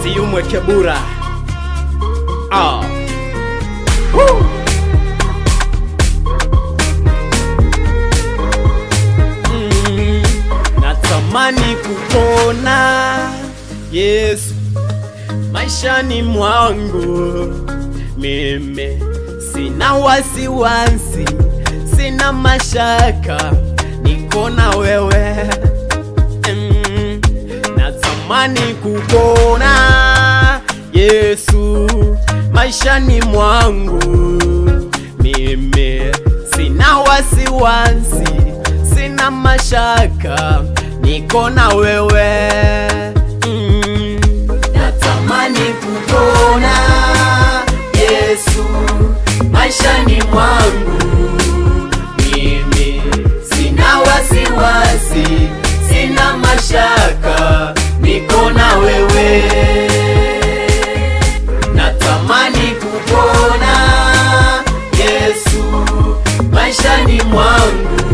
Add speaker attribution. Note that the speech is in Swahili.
Speaker 1: Siyumwe Kebura. Natamani kupona Yesu maishani mwangu, mimi sina wasiwasi, sina mashaka, niko na wewe. Natamani kupona Yesu maishani mwangu, mimi sina wasiwasi, sina mashaka, niko na wewe. Natamani kupona Yesu maishani mwangu, mimi sina wasiwasi, sina mashaka, niko na wewe. Natamani kupona Yesu maishani mwangu,